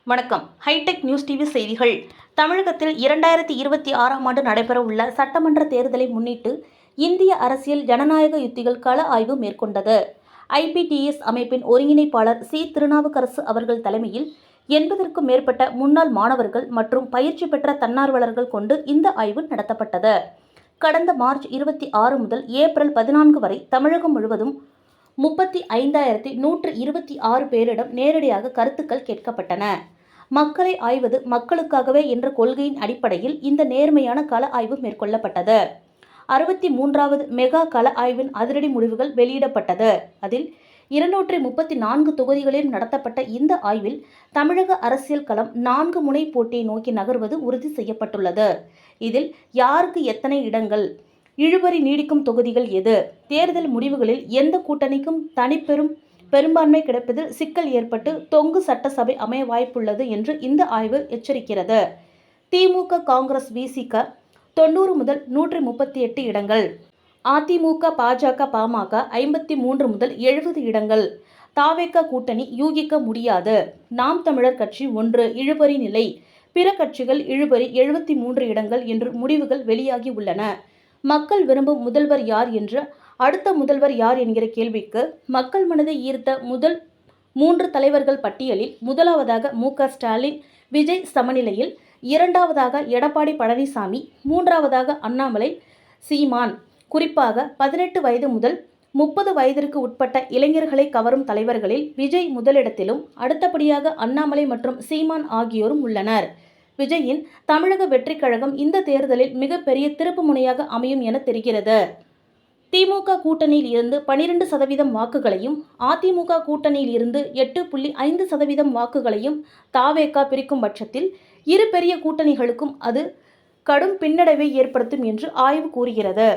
வணக்கம். Hitech news TV செய்திகள். தமிழகத்தில் 2026ஆம் ஆண்டு நடைபெறவுள்ள சட்டமன்ற தேர்தலை முன்னிட்டு இந்திய அரசியல் ஜனநாயக யுத்திகள் கள ஆய்வு மேற்கொண்டது. IPTS அமைப்பின் ஒருங்கிணைப்பாளர் சி. திருநாவுக்கரசு அவர்கள் தலைமையில் 80க்கும் மேற்பட்ட முன்னாள் மாணவர்கள் மற்றும் பயிற்சி பெற்ற தன்னார்வலர்கள் கொண்டு இந்த ஆய்வு நடத்தப்பட்டது. கடந்த மார்ச் 26 முதல் ஏப்ரல் 14 வரை தமிழகம் முழுவதும் 35,126 பேரிடம் நேரடியாக கருத்துக்கள் கேட்கப்பட்டன. மக்களை ஆய்வது மக்களுக்காகவே என்ற கொள்கையின் அடிப்படையில் இந்த நேர்மையான கள ஆய்வு மேற்கொள்ளப்பட்டது. 63வது மெகா கள ஆய்வின் அதிரடி முடிவுகள் வெளியிடப்பட்டது. அதில் 234 தொகுதிகளில் நடத்தப்பட்ட இந்த ஆய்வில் தமிழக அரசியல் களம் 4 முனை போட்டியை நோக்கி நகர்வது உறுதி செய்யப்பட்டுள்ளது. இதில் யாருக்கு எத்தனை இடங்கள், இழுபறி நீடிக்கும் தொகுதிகள் எது, தேர்தல் முடிவுகளில் எந்த கூட்டணிக்கும் பெரும்பான்மை கிடைப்பதில் சிக்கல் ஏற்பட்டு தொங்கு சட்டசபை அமைய வாய்ப்புள்ளது என்று இந்த ஆய்வு எச்சரிக்கிறது. திமுக, காங்கிரஸ், VCக 90 முதல் 138 இடங்கள், அதிமுக, பாஜக, பாமக 53 முதல் 70 இடங்கள், தாவேக கூட்டணி யூகிக்க முடியாது, நாம் தமிழர் கட்சி 1 இழுபறி நிலை, பிற கட்சிகள் இழுபறி 73 இடங்கள் என்று முடிவுகள் வெளியாகி உள்ளன. மக்கள் விரும்பும் முதல்வர் யார் என்று அடுத்த முதல்வர் யார் என்கிற கேள்விக்கு மக்கள் மனதை ஈர்த்த முதல் 3 தலைவர்கள் பட்டியலில் முதலாவதாக MK ஸ்டாலின், விஜய் சமநிலையில், இரண்டாவதாக எடப்பாடி பழனிசாமி, மூன்றாவதாக அண்ணாமலை, சீமான். குறிப்பாக 18 வயது முதல் 30 வயதிற்கு உட்பட்ட இளைஞர்களை கவரும் தலைவர்களில் விஜய் முதலிடத்திலும் அடுத்தபடியாக அண்ணாமலை மற்றும் சீமான் ஆகியோரும் உள்ளனர். விஜயின் தமிழக வெற்றிக் கழகம் இந்த தேர்தலில் மிகப்பெரிய திருப்பு முனையாக அமையும் என தெரிகிறது. திமுக கூட்டணியில் இருந்து 12% வாக்குகளையும், அதிமுக கூட்டணியில் இருந்து 8.5% வாக்குகளையும் தாவேகா பிரிக்கும் பட்சத்தில் இரு பெரிய கூட்டணிகளுக்கும் அது கடும் பின்னடைவை ஏற்படுத்தும் என்று ஆய்வு கூறுகிறது.